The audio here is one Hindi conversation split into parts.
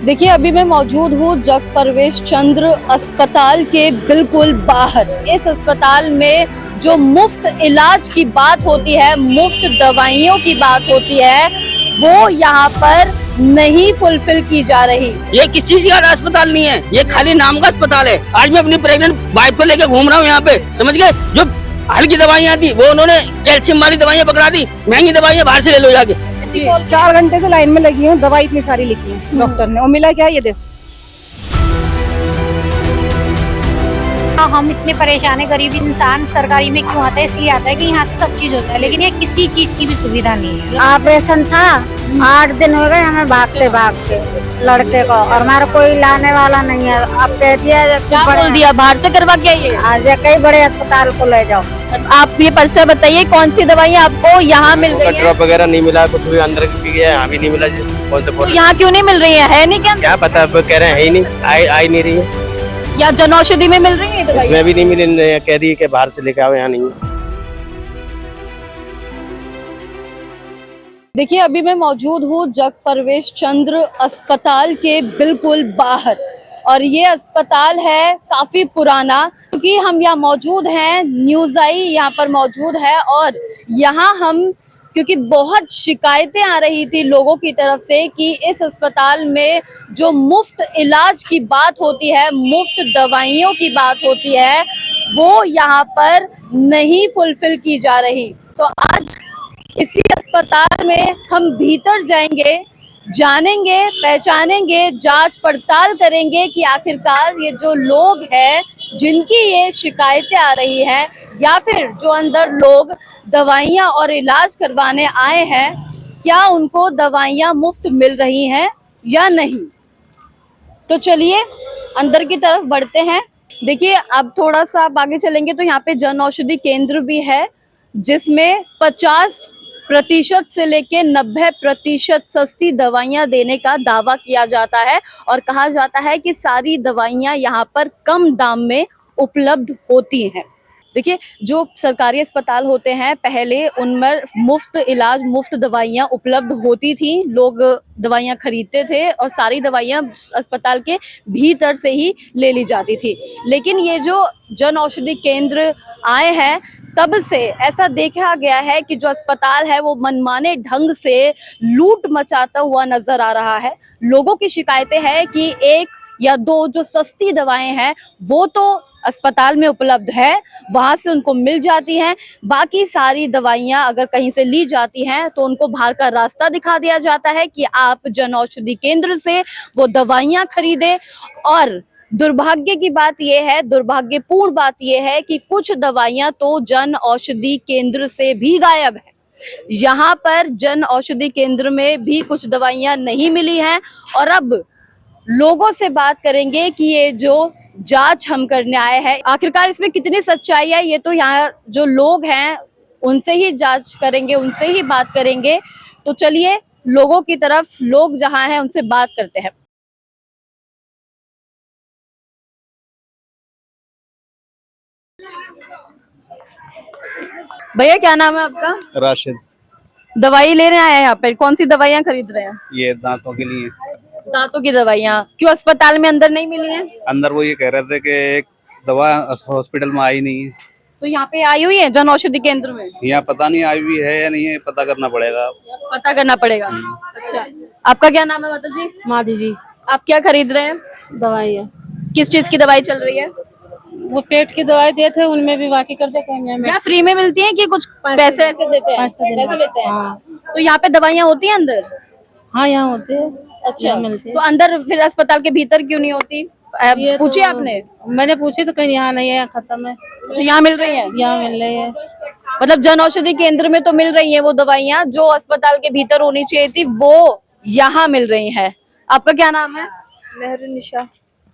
देखिए, अभी मैं मौजूद हूँ जग प्रवेश चंद्र अस्पताल के बिल्कुल बाहर। इस अस्पताल में जो मुफ्त इलाज की बात होती है, मुफ्त दवाइयों की बात होती है, वो यहाँ पर नहीं फुलफिल की जा रही। ये किस चीज का अस्पताल नहीं है, ये खाली नाम का अस्पताल है। आज मैं अपनी प्रेग्नेंट वाइफ को लेकर घूम रहा हूँ यहाँ पे, समझ गए। जो हल्की दवाइयाँ थी वो उन्होंने कैल्शियम वाली दवाइयाँ पकड़ा दी, महंगी दवाइयाँ बाहर से ले लो जाके। 4 घंटे से लाइन में लगी हूँ, दवाई इतनी सारी लिखी है डॉक्टर ने, और मिला क्या ये देखो। हम इतने परेशान है, गरीब इंसान सरकारी में क्यों आता है? इसलिए आता है कि यहाँ से सब चीज होता है, लेकिन ये किसी चीज की भी सुविधा नहीं है। ऑपरेशन था, 8 दिन हो गए हमें भागते भागते लड़के को, और हमारा कोई लाने वाला नहीं है। अब कह दिया क्या बोल दिया, बाहर से करवा के आइए। आज कई बड़े अस्पताल को ले जाओ। आप ये पर्चा बताइए, कौन सी दवाइयाँ आपको यहाँ मिल गई है? ड्रॉप वगैरह नहीं मिला, कुछ भी अंदर भी गया, यहाँ भी नहीं मिला जी। कौन से तो यहाँ क्यों नहीं मिल रही है नहीं क्या पता, अब कह रहे हैं ही नहीं, आई नहीं रही है। या जन औषधि में मिल रही है दवाई? इसमें भी नहीं मिली, कह दी कि बाहर से लेके आओ, यहाँ नहीं है। देखिए, अभी मैं मौजूद हूँ जग प्रवेश चंद्र अस्पताल के बिल्कुल बाहर, और ये अस्पताल है काफी पुराना, क्योंकि हम यहाँ मौजूद हैं, न्यूज़ आई यहाँ पर मौजूद है। और यहाँ हम, क्योंकि बहुत शिकायतें आ रही थी लोगों की तरफ से कि इस अस्पताल में जो मुफ्त इलाज की बात होती है, मुफ्त दवाइयों की बात होती है, वो यहाँ पर नहीं फुलफिल की जा रही। तो आज इसी अस्पताल में हम भीतर जाएंगे, जानेंगे, पहचानेंगे, जांच पड़ताल करेंगे कि आखिरकार ये जो लोग हैं जिनकी ये शिकायतें आ रही हैं, या फिर जो अंदर लोग दवाइयाँ और इलाज करवाने आए हैं, क्या उनको दवाइयाँ मुफ्त मिल रही हैं या नहीं। तो चलिए अंदर की तरफ बढ़ते हैं। देखिए, अब थोड़ा सा आप आगे चलेंगे तो यहाँ पे जन औषधि केंद्र भी है, जिसमें 50% से लेके 90% सस्ती दवाइयाँ देने का दावा किया जाता है, और कहा जाता है कि सारी दवाइयाँ यहाँ पर कम दाम में उपलब्ध होती हैं। देखिए, जो सरकारी अस्पताल होते हैं पहले उनमें मुफ्त इलाज, मुफ्त दवाइयाँ उपलब्ध होती थी, लोग दवाइयाँ खरीदते थे और सारी दवाइयाँ अस्पताल के भीतर से ही ले ली जाती थी। लेकिन ये जो जन औषधि केंद्र आए हैं, तब से ऐसा देखा गया है कि जो अस्पताल है वो मनमाने ढंग से लूट मचाता हुआ नजर आ रहा है। लोगों की शिकायतें हैं कि 1 या 2 जो सस्ती दवाएं हैं वो तो अस्पताल में उपलब्ध है, वहां से उनको मिल जाती हैं। बाकी सारी दवाइयां अगर कहीं से ली जाती हैं तो उनको बाहर का रास्ता दिखा दिया जाता है कि आप जन औषधि केंद्र से वो दवाइयां खरीदें। और दुर्भाग्य की बात यह है, दुर्भाग्यपूर्ण बात यह है कि कुछ दवाइयां तो जन औषधि केंद्र से भी गायब है। यहाँ पर जन औषधि केंद्र में भी कुछ दवाइयां नहीं मिली हैं। और अब लोगों से बात करेंगे कि ये जो जांच हम करने आए हैं, आखिरकार इसमें कितनी सच्चाई है, ये तो यहाँ जो लोग हैं उनसे ही जांच करेंगे, उनसे ही बात करेंगे। तो चलिए लोगों की तरफ, लोग जहाँ हैं उनसे बात करते हैं। भैया, क्या नाम है आपका? राशिद। दवाई लेने आए हैं यहाँ पे, कौन सी दवाइयाँ खरीद रहे हैं? ये दांतों के लिए। दांतों की दवाइयाँ क्यों अस्पताल में अंदर नहीं मिली हैं? अंदर वो ये कह रहे थे कि एक दवा हॉस्पिटल में आई नहीं है। तो यहाँ पे आई हुई है जन औषधि केंद्र में? यहाँ पता नहीं आई हुई है या नहीं है, पता करना पड़ेगा। पता करना पड़ेगा। अच्छा, आपका क्या नाम है माता जी? माधी जी, आप क्या खरीद रहे हैं? दवाई है, किस चीज की दवाई चल रही है? वो पेट की दवाई देते थे, उनमें भी बाकी कर दे कहेंगे। या फ्री में मिलती है कि कुछ पैसे ऐसे देते हैं? पैसे लेते हैं। हाँ। तो यहाँ पे दवाइयाँ होती हैं अंदर? हाँ, यहाँ होते हैं। अच्छा, मिलते हैं। तो अंदर फिर अस्पताल के भीतर क्यों नहीं होती? पूछी आपने? मैंने पूछी तो कहीं यहाँ नहीं है, यहाँ खत्म है। तो यहाँ मिल रही है? यहाँ मिल रही है। मतलब जन औषधि केंद्र में तो मिल रही है वो दवाइयाँ जो अस्पताल के भीतर होनी चाहिए थी, वो यहाँ मिल रही है। आपका क्या नाम है? निशा।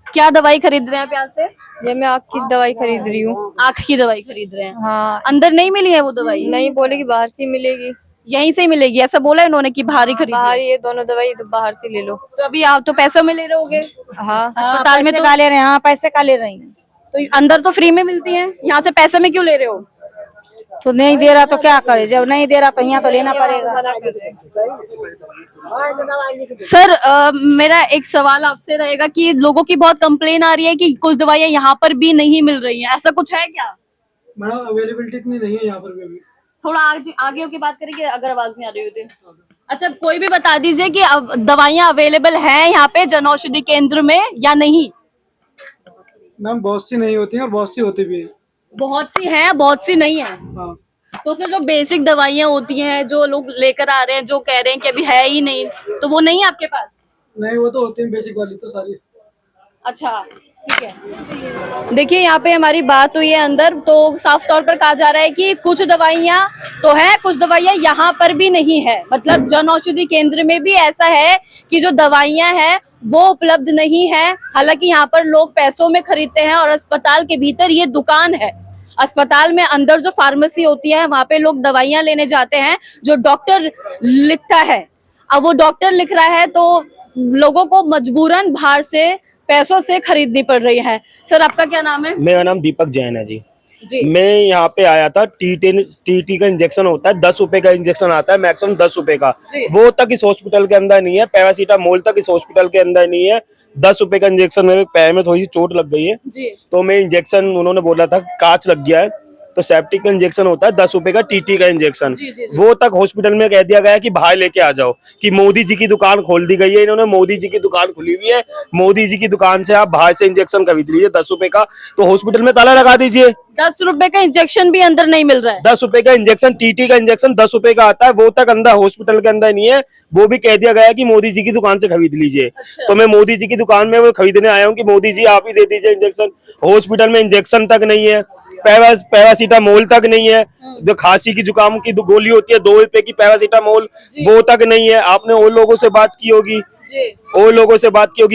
क्या दवाई खरीद रहे हैं आप यहाँ से? ये मैं आँख की दवाई खरीद रही हूँ। आँख की दवाई खरीद रहे हैं? हाँ। अंदर नहीं मिली है वो दवाई? नहीं, बोले कि बाहर से मिलेगी। यहीं से मिलेगी ऐसा बोला इन्होंने कि बाहर ही खरीद? बाहर ये दोनों दवाई तो बाहर से ले लो। तो अभी आप तो पैसों में ले रहे होगे? हाँ। अस्पताल में तो का ले रहे हैं। हाँ, पैसे का ले रही हैं। तो अंदर तो फ्री में मिलती है, यहाँ से पैसे में क्यों ले रहे हो? तो नहीं दे रहा तो क्या करे, जब नहीं दे रहा तो यहाँ तो लेना पड़ेगा। मना कर रहे हैं। सर मेरा एक सवाल आपसे रहेगा कि लोगों की बहुत कंप्लेन आ रही है कि कुछ दवाइयाँ यहाँ पर भी नहीं मिल रही हैं, ऐसा कुछ है क्या? मैडम अवेलेबिलिटी इतनी नहीं है यहाँ पर भी अभी। थोड़ा आगे होके बात करेंगे अगर आवाज नहीं आ रही होती। अच्छा, कोई भी बता दीजिए कि अब दवाइयाँ अवेलेबल हैं यहाँ पे जन औषधि केंद्र में या नहीं? मैम बहुत सी नहीं होती हैं और बहुत सी होती भी हैं। बहुत सी हैं, बहुत सी नहीं है। हाँ तो सर जो बेसिक दवाइयाँ होती हैं जो लोग लेकर आ रहे हैं, जो कह रहे हैं कि अभी है ही नहीं, तो वो नहीं है आपके पास? नहीं, वो तो होती हैं बेसिक वाली तो सारी। अच्छा ठीक है। देखिए यहाँ पे हमारी बात हुई है अंदर, तो साफ तौर पर कहा जा रहा है कि कुछ दवाइयाँ तो है, कुछ दवाइयाँ यहाँ पर भी नहीं है। मतलब जन औषधि केंद्र में भी ऐसा है कि जो दवाइयाँ हैं वो उपलब्ध नहीं है। हालांकि यहाँ पर लोग पैसों में खरीदते हैं और अस्पताल के भीतर ये दुकान है। अस्पताल में अंदर जो फार्मेसी होती है वहां पे लोग दवाइयाँ लेने जाते हैं जो डॉक्टर लिखता है। अब वो डॉक्टर लिख रहा है तो लोगों को मजबूरन बाहर से पैसों से खरीदनी पड़ रही है। सर आपका क्या नाम है? मेरा नाम दीपक जैन है जी। जी। मैं यहाँ पे आया था, टीटी का इंजेक्शन होता है, 10 रुपए का इंजेक्शन आता है, मैक्सिमम 10 रुपए का। वो तक इस हॉस्पिटल के अंदर नहीं है। पैरासीटामोल तक इस हॉस्पिटल के अंदर नहीं है। 10 रुपए का इंजेक्शन, मेरे पैर में थोड़ी सी चोट लग गई है जी। तो मैं इंजेक्शन, उन्होंने बोला था कांच लग गया है, तो सेप्टिक का इंजेक्शन होता है 10 रुपए का, टीटी का इंजेक्शन। वो तक हॉस्पिटल में कह दिया गया है कि बाहर लेके आ जाओ, कि मोदी जी की दुकान खोल दी गई है। इन्होंने मोदी जी की दुकान खुली हुई है, मोदी जी की दुकान से आप बाहर से इंजेक्शन खरीद लीजिए 10 रुपए का, तो हॉस्पिटल में ताला लगा दीजिए। 10 रुपए का इंजेक्शन भी अंदर नहीं मिल रहा है। 10 रुपए का इंजेक्शन, टीटी का इंजेक्शन 10 रुपए का आता है, वो तक अंदर हॉस्पिटल के अंदर नहीं है। वो भी कह दिया गया है कि मोदी जी की दुकान से खरीद लीजिए। तो मैं मोदी जी की दुकान में वो खरीदने आया हूँ कि मोदी जी आप ही दे दीजिए इंजेक्शन। हॉस्पिटल में इंजेक्शन तक नहीं है, पैरासीटामोल तक नहीं है, जो खांसी की जुकाम की गोली होती है 2 रुपए की पैरासीटामोल, वो तक नहीं है। आपने और लोगों से बात की होगी,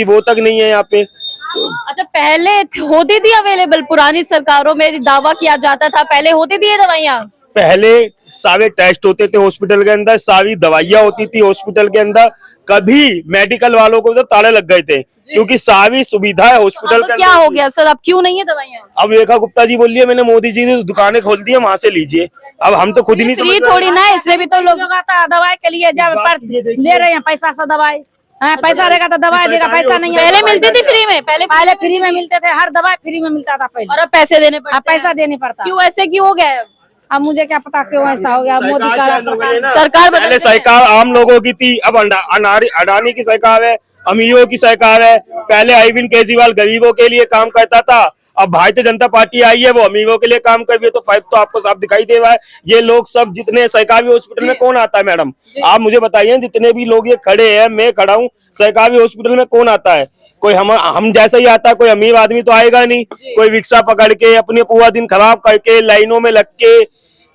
वो तक नहीं है यहाँ पे। अच्छा, पहले होती थी अवेलेबल, पुरानी सरकारों में दावा किया जाता था पहले होती थी ये दवाइयाँ। पहले सारे टेस्ट होते थे हॉस्पिटल के अंदर, सारी दवाइयाँ होती थी हॉस्पिटल के अंदर। कभी मेडिकल वालों को तो ताले लग गए थे क्योंकि सारी सुविधा है हॉस्पिटल के अंदर। क्या हो गया सर, अब क्यों नहीं है दवाइयाँ? अब रेखा गुप्ता जी बोलिए मैंने मोदी जी ने दुकानें खोल दी है, वहाँ से लीजिए। अब हम तो खुद ही नहीं फ्री थोड़ी ना है, इसमें भी तो लोग दवाई के लिए जब ले रहे हैं पैसा से दवाई, पैसा रहेगा तो दवाई देगा, पैसा नहीं है। पहले मिलती थी फ्री में, पहले फ्री में मिलते थे, हर दवाई फ्री में मिलता था पहले, और अब पैसे देने पड़ते हैं। पैसा देने पड़ता। क्यों ऐसे क्यों हो गया है? अब मुझे क्या पता क्यों ऐसा हो गया। मोदी का सरकार पहले सरकार आम लोगों की थी, अब अडानी की सरकार है, अमीरों की सरकार है। पहले अरविंद केजरीवाल गरीबों के लिए काम करता था, अब भारतीय जनता पार्टी आई है, वो अमीरों के लिए काम कर रही है। तो फाइव तो आपको साफ दिखाई दे रहा है। ये लोग सब जितने सरकारी हॉस्पिटल में कौन आता है मैडम, आप मुझे बताइए, जितने भी लोग ये खड़े हैं, मैं खड़ा हूँ, सरकारी हॉस्पिटल में कौन आता है? कोई हम जैसा ही आता है, कोई अमीर आदमी तो आएगा नहीं। कोई रिक्शा पकड़ के अपने पूरा दिन खराब करके लाइनों में लग के,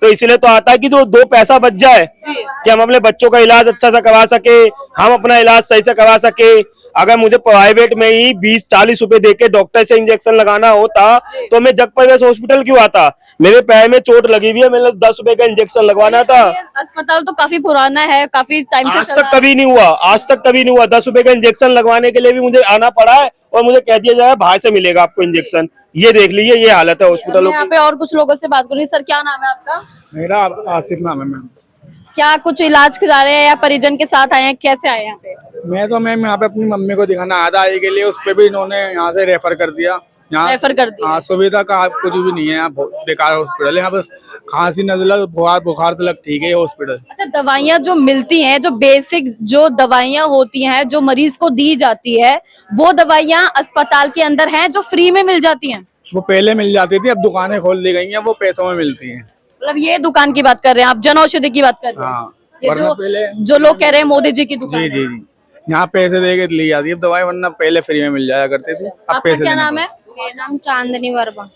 तो इसलिए तो आता है कि जो 2 पैसा बच जाए, कि हम अपने बच्चों का इलाज अच्छा सा करवा सके, हम अपना इलाज सही से करवा सके। अगर मुझे प्राइवेट में ही 20-40 रुपए देके डॉक्टर से इंजेक्शन लगाना होता तो मैं जग प्रवेश हॉस्पिटल क्यों आता? मेरे पैर में चोट लगी हुई है, मैंने 10 रुपए का इंजेक्शन लगवाना था। अस्पताल तो काफी पुराना है, काफी टाइम से आज तक कभी नहीं हुआ। 10 रुपए का इंजेक्शन लगवाने के लिए भी मुझे आना पड़ा है और मुझे कह दिया जाए बाहर से मिलेगा आपको इंजेक्शन। ये देख लीजिए, ये हालत है हॉस्पिटलों की। यहाँ पे और कुछ लोगों से बात करेंगे। सर क्या नाम है आपका? मेरा आसिफ नाम है मैम। क्या कुछ इलाज करा रहे हैं या परिजन के साथ आए हैं, कैसे आए यहाँ पे? मैम यहाँ पे अपनी मम्मी को दिखाना आया था आई के लिए, उस पे भी इन्होंने यहाँ से रेफर कर दिया। यहाँ रेफर कर दिया। हाँ, सुविधा का कुछ भी नहीं है यहाँ, बेकार हॉस्पिटल है यहाँ। बस खांसी नजला बुखार तक ठीक है हॉस्पिटल। अच्छा, दवाइयाँ जो मिलती हैं, जो बेसिक जो दवाइयाँ होती हैं जो मरीज को दी जाती है, वो दवाइयाँ अस्पताल के अंदर हैं जो फ्री में मिल जाती हैं? वो पहले मिल जाती थी, अब दुकानें खोल दी गई हैं, वो पैसों में मिलती हैं। मतलब ये दुकान की बात कर रहे हैं आप, जन औषधि की बात कर रहे हैं? हाँ, ये जो लोग कह रहे हैं मोदी जी की दुकान है। जी, यहाँ पैसे दे के ली जाती है दवाई, वरना पहले फ्री में मिल जाया करती थी, अब आपका पैसे क्या देने नाम है? मेरा नाम चांदनी वर्मा।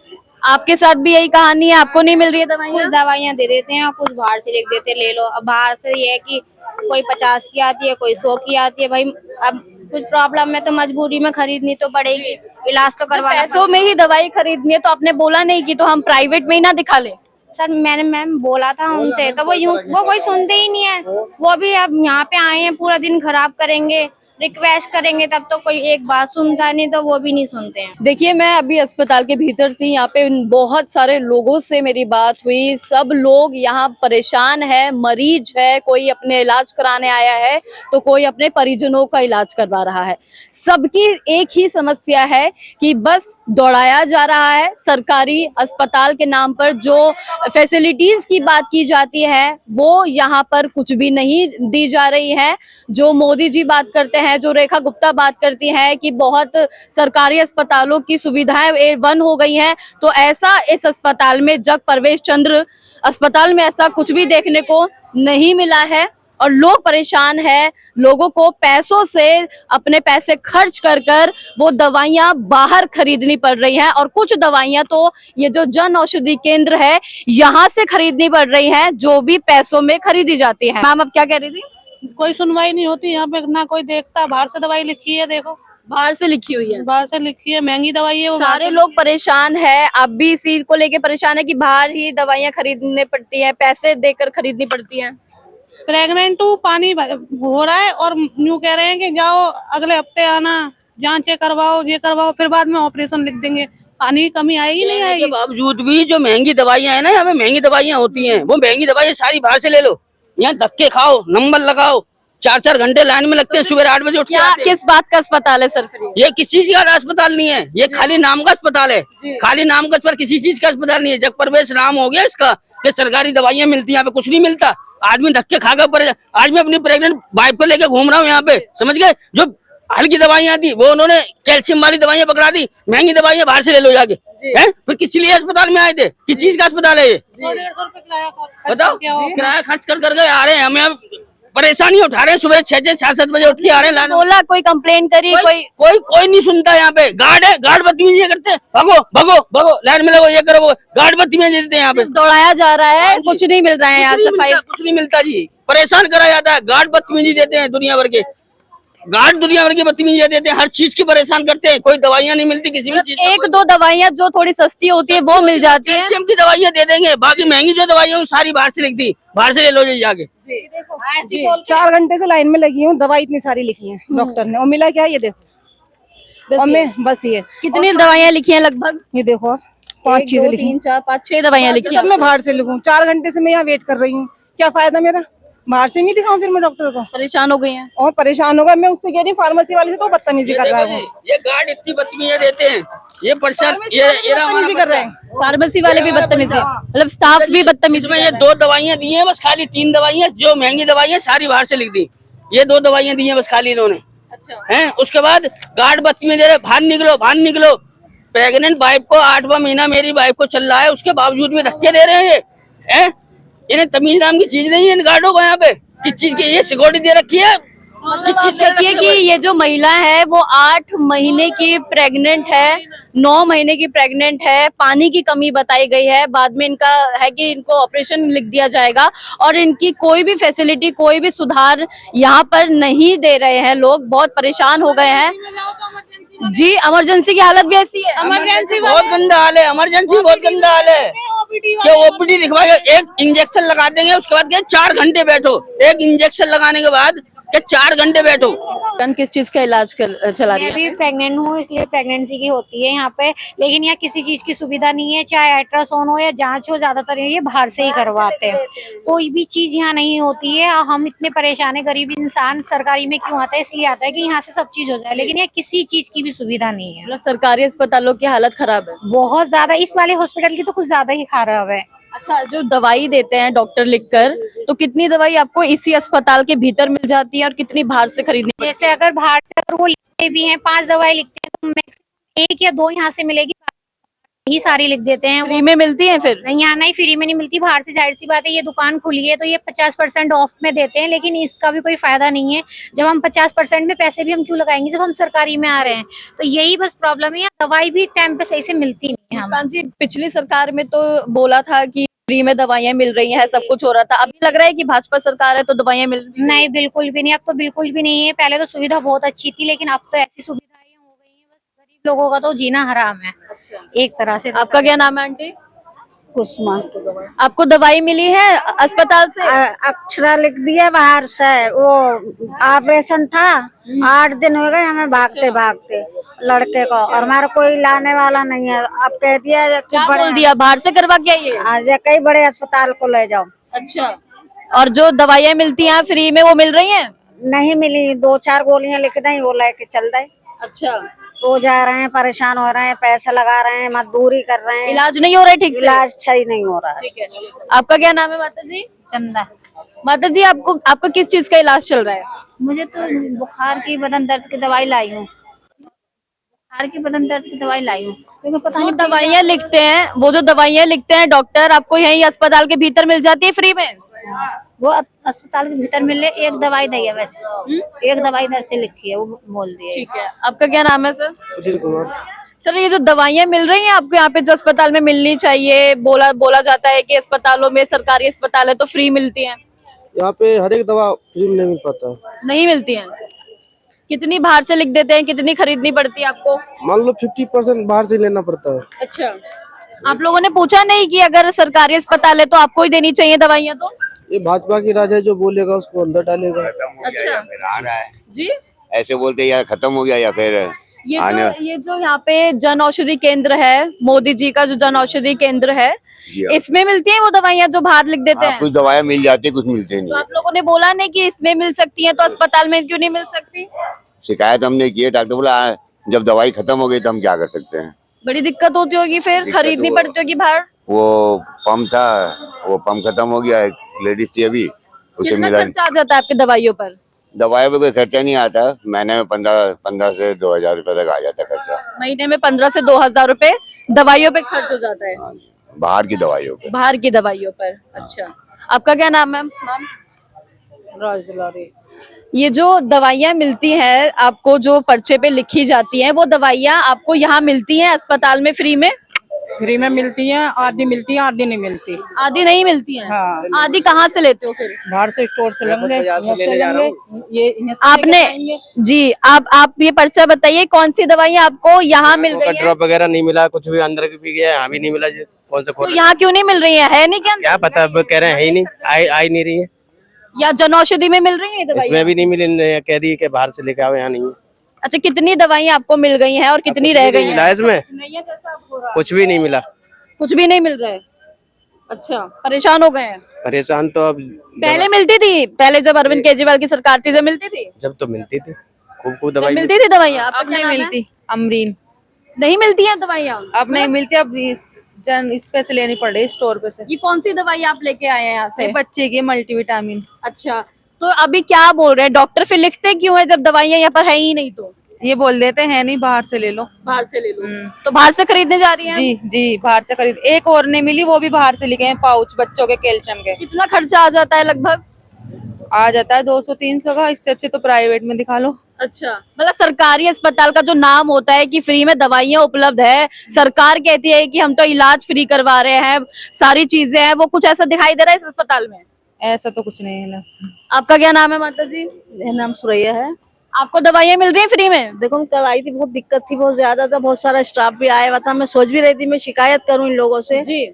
आपके साथ भी यही कहानी है, आपको नहीं मिल रही है दवाइयाँ? कुछ दवाइयाँ दे देते हैं और कुछ बाहर से लिख देते ले लो। अब बाहर से ये है कि कोई 50 की आती है, कोई 100 की आती है। भाई अब कुछ प्रॉब्लम है तो मजबूरी में खरीदनी तो पड़ेगी, इलाज तो करवाना। पैसों में ही दवाई खरीदनी है तो आपने बोला नहीं कि तो हम प्राइवेट में ही ना दिखा ले? सर मैंने मैम बोला था उनसे, तो वो कोई सुनते ही नहीं है। वो भी अब यहाँ पे आए हैं, पूरा दिन खराब करेंगे, रिक्वेस्ट करेंगे तब तो कोई एक बात सुनता नहीं, तो वो भी नहीं सुनते हैं। देखिए, मैं अभी अस्पताल के भीतर थी, यहाँ पे बहुत सारे लोगों से मेरी बात हुई। सब लोग यहाँ परेशान है, मरीज है, कोई अपने इलाज कराने आया है तो कोई अपने परिजनों का इलाज करवा रहा है। सबकी एक ही समस्या है कि बस दौड़ाया जा रहा है। सरकारी अस्पताल के नाम पर जो फैसिलिटीज की बात की जाती है वो यहाँ पर कुछ भी नहीं दी जा रही है। जो मोदी जी बात करते हैं, जो रेखा गुप्ता बात करती हैं कि बहुत सरकारी अस्पतालों की सुविधाएं A1 हो गई हैं, तो ऐसा इस अस्पताल में, जग प्रवेश चंद्र अस्पताल में ऐसा कुछ भी देखने को नहीं मिला है और लोग परेशान हैं। लोगों को पैसों से, अपने पैसे खर्च कर कर वो दवाइयां बाहर खरीदनी पड़ रही हैं और कुछ दवाइयां तो ये जो जन औषधि केंद्र है यहाँ से खरीदनी पड़ रही हैं, जो भी पैसों में खरीदी जाती है। मैम, अब क्या कह रही थी? कोई सुनवाई नहीं होती यहाँ पे, ना कोई देखता। बाहर से दवाई लिखी है, देखो बाहर से लिखी हुई है, बाहर से लिखी है, महंगी दवाई है वो। सारे लोग परेशान है। अब भी इसी को लेके परेशान है कि बाहर ही दवाइयां खरीदनी पड़ती है, पैसे देकर खरीदनी पड़ती है। प्रेग्नेंट हूँ, पानी हो रहा है और न्यू कह रहे हैं कि जाओ अगले हफ्ते आना, जांचें करवाओ, ये करवाओ, फिर बाद में ऑपरेशन लिख देंगे। पानी की कमी आएगी नहीं कहने के आएगी? बावजूद भी जो महंगी दवाइयां है ना, यहाँ पे महंगी दवाइयां होती हैं, वो महंगी दवाइयां सारी बाहर से ले लो। यहाँ धक्के खाओ, नंबर लगाओ, 4-4 घंटे लाइन में लगते हैं, सुबह 8 बजे उठ के आते हैं। किस बात का अस्पताल है सर फिर ये किस चीज का अस्पताल नहीं है, ये खाली नाम का अस्पताल है। खाली नाम का अस्पताल, किसी चीज का अस्पताल नहीं है। जग प्रवेश नाम हो गया इसका कि सरकारी दवाइयां मिलती हैं, यहाँ पे कुछ नहीं मिलता। आदमी धक्के खाकर पड़े। आज मैं अपनी प्रेग्नेंट वाइफ को लेके घूम रहा हूँ यहाँ पे, समझ गए। जो हल्की दवाइयां थी वो उन्होंने कैल्शियम वाली दवाइयां पकड़ा दी, महंगी दवाइयां बाहर से ले लो जाके। हैं? फिर किस लिए अस्पताल में आए थे? किस चीज का अस्पताल है ये? 150 रुपए बताओ, किराया खर्च कर गए आ रहे हैं, हमें अब परेशानी उठा रहे हैं। सुबह 6-6, 7-7 बजे उठ के आ रहे हैं। बोला कोई कंप्लेन करी, कोई नहीं सुनता। यहाँ पे गार्ड है, गार्ड बदतमीजी करते हैं, भागो भागो भागो, लाइन में लगो, ये करो, वो गार्ड बदतमीजी देते हैं यहाँ पे। दौड़ाया जा रहा है, कुछ नहीं मिल रहा है यहाँ सफाई, कुछ नहीं मिलता जी, परेशान करा जाता है। गार्ड बदतमीजी देते हैं, दुनिया भर के गार्ड दुनिया भर की बदतमीजी देते हैं, हर चीज की परेशान करते हैं। कोई दवाइयां नहीं मिलती किसी भी चीज। एक दो दवाइयां जो थोड़ी सस्ती होती है वो मिल जाती है। कैल्शियम की दवाइयां दे देंगे, बाकी महंगी जो दवाइयां सारी बाहर से लिख दी, बाहर से ले लो जी जाके। 4 घंटे से लाइन में लगी हूँ, दवाई इतनी सारी लिखी है डॉक्टर ने, और मिला क्या? ये देखो, और मैं बस ये कितनी दवाइयां लिखी हैं लगभग? ये देखो 5 चीजें लिखी 3, 4, 5, 6 दवाइयां लिखी सब मैं बाहर से लिखूं। 4 घंटे से मैं यहाँ वेट कर रही हूँ, क्या फायदा मेरा? बाहर से नहीं दिखाऊं फिर मैं डॉक्टर को? परेशान हो गई हैं और परेशान होगा। मैं उससे कह रही हूँ फार्मेसी वाले से, तो बदतमीजी कर रहा है वो। ये गार्ड इतनी बदतमीजी देते हैं, ये पर्चा ये बदतमीजी कर रहे हैं। फार्मेसी वाले भी बदतमीजी, मतलब स्टाफ भी बदतमीजी। इसमें ये 2 दवाइयां दी हैं बस, खाली 3 दवाइयां जो महंगी दवाइयां सारी बाहर से लिख दी। ये 2 दवाइयां दी हैं बस खाली इन्होंने। अच्छा। हैं? उसके बाद गार्ड बदतमीजी दे रहे, बाहर निकलो बाहर निकलो। प्रेग्नेंट वाइफ को 8वां महीना मेरी वाइफ को चल रहा है, उसके बावजूद भी धक्के दे रहे हैं ये। हैं? इन्हें तमीज नाम की चीज नहीं है इन गार्डों को। यहाँ पे किस चीज की ये सिक्योरिटी दे रखी है? किस चीज का? देखिए कि ये जो महिला है वो 8 महीने की प्रेग्नेंट है, 9 महीने की प्रेग्नेंट है। पानी की कमी बताई गई है, बाद में इनका है कि इनको ऑपरेशन लिख दिया जाएगा और इनकी कोई भी फैसिलिटी, कोई भी सुधार यहाँ पर नहीं दे रहे हैं। लोग बहुत परेशान हो गए हैं जी। इमरजेंसी की हालत भी ऐसी है, इमरजेंसी बहुत गंदा हाल है, इमरजेंसी बहुत गंदा हाल है। क्या ओपीडी लिखवा के एक इंजेक्शन लगा देंगे, उसके बाद क्या 4 घंटे बैठो। एक इंजेक्शन लगाने के बाद क्या 4 घंटे बैठो। किस चीज का इलाज चला रही है? मैं भी प्रेग्नेंट हूँ, इसलिए प्रेगनेंसी की होती है यहाँ पे, लेकिन यहाँ किसी चीज की सुविधा नहीं है। चाहे अल्ट्रासाउंड हो या जांच हो, ज्यादातर ये बाहर से ही करवाते हैं। कोई भी चीज यहाँ नहीं होती है। हम इतने परेशान है, गरीब इंसान सरकारी में क्यों आता है? इसलिए आता है कि यहाँ से सब चीज हो जाए, लेकिन यहाँ किसी चीज की भी सुविधा नहीं है। मतलब सरकारी अस्पतालों की हालत खराब है बहुत ज्यादा। इस वाले हॉस्पिटल की तो कुछ ज्यादा ही खराब है। अच्छा, जो दवाई देते हैं डॉक्टर लिखकर, तो कितनी दवाई आपको इसी अस्पताल के भीतर मिल जाती है और कितनी बाहर से खरीदनी पड़ती है? जैसे अगर बाहर से अगर वो लिखते भी हैं, 5 दवाई लिखते हैं, तो मैक्सिमम 1 या 2 यहाँ से मिलेगी, ही सारी लिख देते हैं। फ्री में मिलती है फिर? नहीं, यहाँ नहीं, फ्री में नहीं मिलती। बाहर से जाहिर सी बात है, ये दुकान खुली है तो ये 50% ऑफ में देते हैं, लेकिन इसका भी कोई फायदा नहीं है। जब हम 50% में पैसे भी हम क्यों लगाएंगे जब हम सरकारी में आ रहे हैं? तो यही बस प्रॉब्लम है। यहाँ दवाई भी टाइम पे सही से मिलती नहीं है। मुस्कान जी, पिछली सरकार में तो बोला था कि फ्री में दवाइयां मिल रही हैं, सब कुछ हो रहा था। अभी लग रहा है कि भाजपा सरकार है तो दवाइयां मिल रही हैं? नहीं, बिल्कुल भी नहीं। अब तो बिल्कुल भी नहीं है। पहले तो सुविधा बहुत अच्छी थी, लेकिन अब तो ऐसी सुविधाएं हो गई हैं, बस गरीब लोगों का तो जीना हराम है। अच्छा। एक तरह से। आपका क्या नाम है आंटी? कुसुमा आपको दवाई मिली है अस्पताल से? अक्षरा लिख दिया बाहर से। वो ऑपरेशन था, 8 दिन हो गए हमें भागते भागते लड़के को, और हमारा कोई लाने वाला नहीं है। अब कह दिया कि क्या बोल दिया, बाहर से करवा के आइए? आज कई बड़े अस्पताल को ले जाओ। अच्छा, और जो दवाइयाँ मिलती हैं फ्री में वो मिल रही हैं? नहीं मिली, 2-4 गोलियां लिख दी, वो लेके चल गए। अच्छा, वो जा रहे हैं, परेशान हो रहे हैं, पैसे लगा रहे हैं, मजदूरी कर रहे हैं, इलाज नहीं हो रहा है ठीक से? इलाज सही नहीं हो रहा है। ठीक है, आपका क्या नाम है माता जी? चंदा। माता जी, आपका किस चीज का इलाज चल रहा है? मुझे तो बुखार की, बदन दर्द की दवाई लाई हूँ। बुखार की, बदन दर्द की दवाई लाई हूँ। लेकिन पता जो नहीं दवाइयाँ लिखते हैं, वो जो दवाइयाँ लिखते हैं डॉक्टर, आपको यही अस्पताल के भीतर मिल जाती है फ्री में? वो अस्पताल के भीतर मिले, एक दवाई दी है बस। एक दवाई इधर से लिखी है, वो बोल दिए। ठीक है, आपका क्या नाम है सर? सुधीर कुमार। सर, ये जो दवाइयाँ मिल रही हैं आपको यहाँ पे, जो अस्पताल में मिलनी चाहिए, बोला जाता है कि अस्पतालों में, सरकारी अस्पताल है तो फ्री मिलती हैं, यहाँ पे हर एक दवा फ्री में नहीं मिल पाता। नहीं मिलती हैं? कितनी बाहर से लिख देते हैं, कितनी खरीदनी पड़ती है आपको? मान लो 50% बाहर से लेना पड़ता है। अच्छा, आप लोगों ने पूछा नहीं कि अगर सरकारी अस्पताल है तो आपको ही देनी चाहिए दवाइयाँ? तो ये भाजपा की राज है, जो बोलेगा उसको अंदर डालेगा। अच्छा जी, ऐसे बोलते या खत्म हो गया या फिर ये जो यहाँ पे जन औषधि केंद्र है, मोदी जी का जो जन औषधि केंद्र है, इसमें मिलती है वो दवाइयाँ जो बाहर लिख देते हैं? कुछ दवाएं मिल जाती है, कुछ मिलते नहीं। तो आप लोगों ने बोला नहीं कि इसमें मिल सकती है तो अस्पताल में क्यों नहीं मिल सकती? शिकायत हमने की है, डॉक्टर बोला जब दवाई खत्म हो गई तो हम क्या कर सकते हैं। बड़ी दिक्कत होती होगी, फिर खरीदनी पड़ती होगी बाहर। वो पंप था, वो पंप खत्म हो गया, एक लेडीज थी अभी, उसे कितना मिला। खर्चा आ जाता है आपकी दवाइयों पर? दवाई पे कोई खर्चा नहीं आता, महीने में 15 से 2000 रुपए तक आ जाता खर्चा। महीने में 15 से 2000 रुपए दवाइयों पे खर्च हो जाता है? हाँ जी, बाहर की दवाइयों पे। बाहर की दवाइयों पर। अच्छा, आपका क्या नाम है मैम? राज दुलारी। ये जो दवाइयाँ मिलती हैं आपको, जो पर्चे पे लिखी जाती हैं, वो दवाइयाँ आपको यहाँ मिलती हैं अस्पताल में फ्री में? फ्री में मिलती हैं, आधी मिलती हैं, आधी नहीं मिलती। आधी नहीं मिलती हैं? हाँ। आधी कहाँ से लेते हो फिर? बाहर से स्टोर से लेंगे, आपने जी, आप ये पर्चा बताइए, कौन सी दवाइयाँ आपको यहाँ मिल गई है? ड्रॉप वगैरह नहीं मिला, कुछ भी अंदर भी गया, यहाँ भी नहीं मिला जी। कौन सा तो यहाँ क्यों नहीं मिल रही है नहीं क्या? क्या पता, अब कह रहे हैं ही नहीं, आई नहीं रही है। या जन औषधि में मिल रही है दवाइयाँ? इसमें भी नहीं मिली, कह दी कि बाहर से लेके आओ, यहाँ नहीं है। अच्छा, कितनी दवाइयाँ आपको मिल गई हैं और कितनी रह गई हैं? इसमें कुछ भी नहीं मिला, कुछ भी नहीं मिल रहा है। अच्छा, परेशान हो गए हैं? परेशान तो अब पहले मिलती थी, पहले जब अरविंद केजरीवाल की सरकार थी जब मिलती थी? जब तो मिलती थी, खूब जब दवाई मिलती थी दवाइयाँ, अब नहीं मिलती। अमरीन नहीं मिलती है दवाइयाँ? अब नहीं मिलती, अब इस पे से लेनी पड़ रही है, स्टोर पे से। ये कौन सी दवाई आप लेके आए हैं यहाँ से? बच्चे की मल्टीविटामिन। अच्छा, तो अभी क्या बोल रहे हैं डॉक्टर, फिर लिखते क्यों है जब दवाइयाँ यहाँ पर है ही नहीं? तो ये बोल देते हैं नहीं, बाहर से ले लो। बाहर से ले लो। तो बाहर से खरीदने जा रही हैं? जी जी, बाहर से खरीद। एक और नहीं मिली, वो भी बाहर से लिखे हैं, पाउच बच्चों के कैल्शियम के। कितना खर्चा आ जाता है लगभग? आ जाता है 200-300 का, इससे अच्छे तो प्राइवेट में दिखा लो। अच्छा, मतलब सरकारी अस्पताल का जो नाम होता है कि फ्री में दवाइयाँ उपलब्ध है, सरकार कहती है कि हम तो इलाज फ्री करवा रहे हैं, सारी चीजें हैं, वो कुछ ऐसा दिखाई दे रहा है इस अस्पताल में? ऐसा तो कुछ नहीं है ना। आपका क्या नाम है माता जी? मेरा नाम सुरैया है। आपको दवाइयाँ मिल रही हैं फ्री में? देखो, मैं कल आई थी, बहुत दिक्कत थी, बहुत ज्यादा था, बहुत सारा स्टाफ भी आया हुआ था। मैं सोच भी रही थी मैं शिकायत करूं इन लोगों से जी,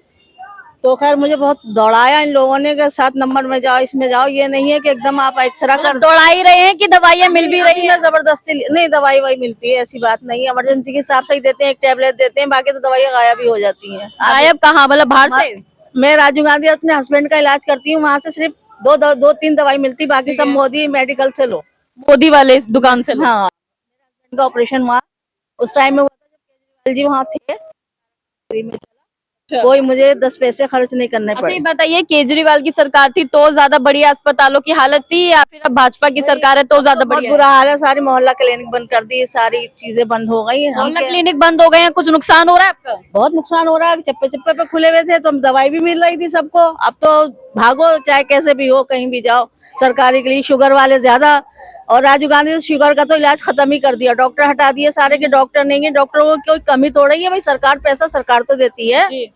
तो खैर मुझे बहुत दौड़ाया इन लोगों ने कि 7 नंबर में जाओ, इसमें जाओ। ये नहीं है कि एकदम आप एक्सरा कर दौड़ा ही रहे हैं कि दवाइयाँ मिल भी रही है? जबरदस्ती नहीं, दवाई वही मिलती है, ऐसी बात नहीं है। इमरजेंसी के हिसाब से ही देते हैं, एक टैबलेट देते हैं, बाकी तो दवाइयाँ गायब ही हो जाती है। गायब कहाँ, मतलब बाहर से? मैं राजीव गांधी अपने हस्बैंड का इलाज करती हूँ, वहाँ से सिर्फ 2-3 दवाई मिलती, बाकी सब मोदी मेडिकल से लो, मोदी वाले इस दुकान से लो। हाँ, का ऑपरेशन हुआ उस टाइम में हुआ था जब केजरीवाल जी वहाँ थे, फ्री में चला, कोई मुझे 10 पैसे खर्च नहीं करने अच्छा, पड़े। ये बताइए, केजरीवाल की सरकार थी तो ज्यादा बढ़िया अस्पतालों की हालत थी, या फिर अब भाजपा की सरकार है तो ज्यादा बहुत बढ़िया? बुरा हाल है, सारी मोहल्ला क्लिनिक बंद कर दी, सारी चीजें बंद हो गई। मोहल्ला क्लिनिक बंद हो गए हैं, कुछ नुकसान हो रहा है आपका? बहुत नुकसान हो रहा है, चप्पे चप्पे पे खुले हुए थे तो दवाई भी मिल रही थी सबको। अब तो भागो, चाहे कैसे भी हो, कहीं भी जाओ सरकारी के लिए। शुगर वाले ज्यादा, और राजीव गांधी ने शुगर का तो इलाज खत्म ही कर दिया, डॉक्टर हटा दिए सारे के। डॉक्टर नहीं है, डॉक्टरों को कोई कमी थोड़ा ही है भाई, सरकार पैसा सरकार तो देती है।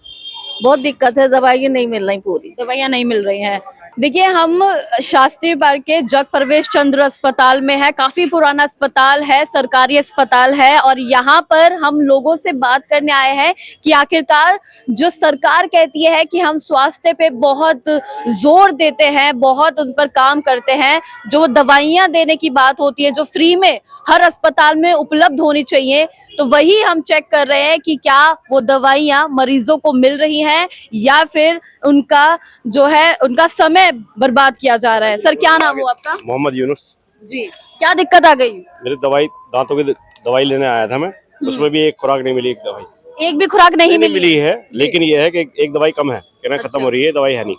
बहुत दिक्कत है, दवाइयाँ नहीं मिल रही, पूरी दवाइयाँ नहीं मिल रही हैं। देखिए, हम शास्त्री पार्क के जग प्रवेश चंद्र अस्पताल में है। काफी पुराना अस्पताल है, सरकारी अस्पताल है और यहाँ पर हम लोगों से बात करने आए हैं कि आखिरकार जो सरकार कहती है कि हम स्वास्थ्य पे बहुत जोर देते हैं, बहुत उन पर काम करते हैं, जो दवाइयाँ देने की बात होती है जो फ्री में हर अस्पताल में उपलब्ध होनी चाहिए, तो वही हम चेक कर रहे हैं कि क्या वो दवाइयाँ मरीजों को मिल रही हैं या फिर उनका जो है उनका समय बर्बाद किया जा रहा है। सर, क्या नाम हो आपका? मोहम्मद यूनुस जी, क्या दिक्कत आ गई? मेरी दांतों की दवाई लेने आया था मैं, उसमें भी एक खुराक नहीं मिली, एक दवाई एक भी खुराक नहीं मिली है, लेकिन ये है कि एक दवाई कम है, कहना खत्म हो रही है, दवाई है नहीं।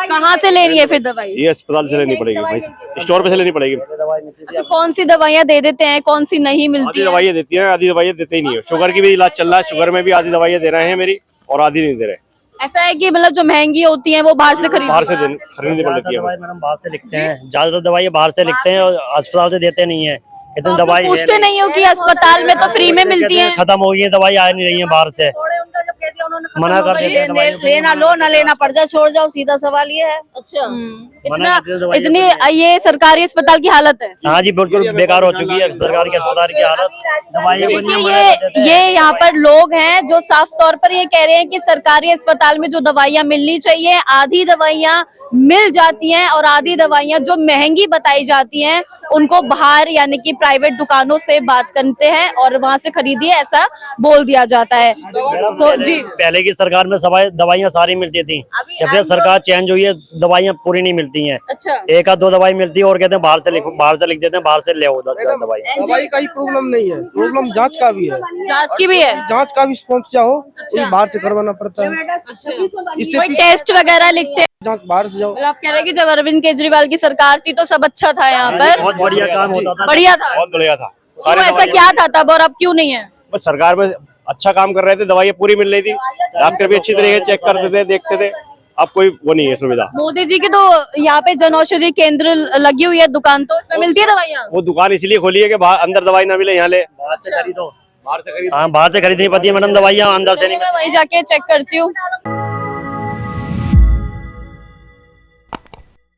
कहाँ से लेनी है फिर दवाई? ये अस्पताल से लेनी पड़ेगी, वहीं से स्टोर पे से लेनी पड़ेगी। अच्छा, कौन सी दवाइयाँ दे देते हैं, कौन सी नहीं मिलती आधी है? दवाइयाँ देती हैं, आधी दवाइयाँ देते ही नहीं है। शुगर की भी इलाज चल रहा है, शुगर में भी आधी दवाइयाँ दे रहे हैं मेरी और आधी नहीं दे रहे। ऐसा है कि मतलब जो महंगी होती हैं वो बाहर से खरीदनी पड़ती है। मैडम बाहर से लिखते हैं, ज्यादातर दवाई बाहर से लिखते हैं और अस्पताल से देते नहीं है। इतनी दवाई पूछते नहीं हो कि अस्पताल में तो फ्री में मिलती है? खत्म हो गई है, दवाई आ नहीं रही है बाहर से, मना कर देते हैं। लेना लो ना लेना पड़ जाए, छोड़ जाओ, सीधा सवाल ये है। अच्छा, इतनी ये सरकारी अस्पताल की हालत है। हाँ जी, बिल्कुल बेकार हो चुकी है सरकार के अस्पताल की हालत। देखिए, ये यहाँ पर लोग हैं जो साफ तौर पर ये कह रहे हैं कि सरकारी अस्पताल में जो दवाइयाँ मिलनी चाहिए, आधी दवाइयाँ मिल जाती हैं और आधी दवाइयाँ जो महंगी बताई जाती हैं उनको बाहर यानी कि प्राइवेट दुकानों से बात करते हैं और वहां से खरीदिए, ऐसा बोल दिया जाता है। तो जी, पहले की सरकार में दवाइयाँ सारी मिलती थी, जब से सरकार चेंज हुई है दवाइयाँ पूरी नहीं मिलती हैं। अच्छा, एक आध दो दवाई मिलती है और कहते हैं बाहर से लिख देते हैं, बाहर से ले आओ दवाई। दवाई का ही प्रॉब्लम नहीं है, प्रॉब्लम जांच का भी है। जांच की भी है? जांच का भी समस्या हो तो बाहर से करवाना पड़ता है। इससे कोई टेस्ट वगैरह लिखते हैं? जांच बाहर से जाओ। आप कह रहे हैं कि जब अरविंद केजरीवाल की सरकार थी तो सब अच्छा था यहाँ पर, बहुत बढ़िया काम होता था, बढ़िया था, बहुत बढ़िया था। तो ऐसा क्या था तब और अब क्यों नहीं है? बस सरकार में अच्छा काम कर रहे थे, दवाइयाँ पूरी मिल रही थी, डॉक्टर भी अच्छी तरीके से चेक करते थे, देखते थे। अब कोई वो नहीं है सुविधा। मोदी जी की तो यहाँ पे जन औषधि केंद्र लगी हुई है दुकान, तो इसमें मिलती है दवाइयाँ? वो दुकान इसलिए खोली है कि बाहर अंदर दवाई ना मिले, यहाँ ले बाहर से खरीदनी पड़ती है मैडम दवाइयाँ, अंदर से नहीं। मैं वहीं जाके चेक करती हूँ।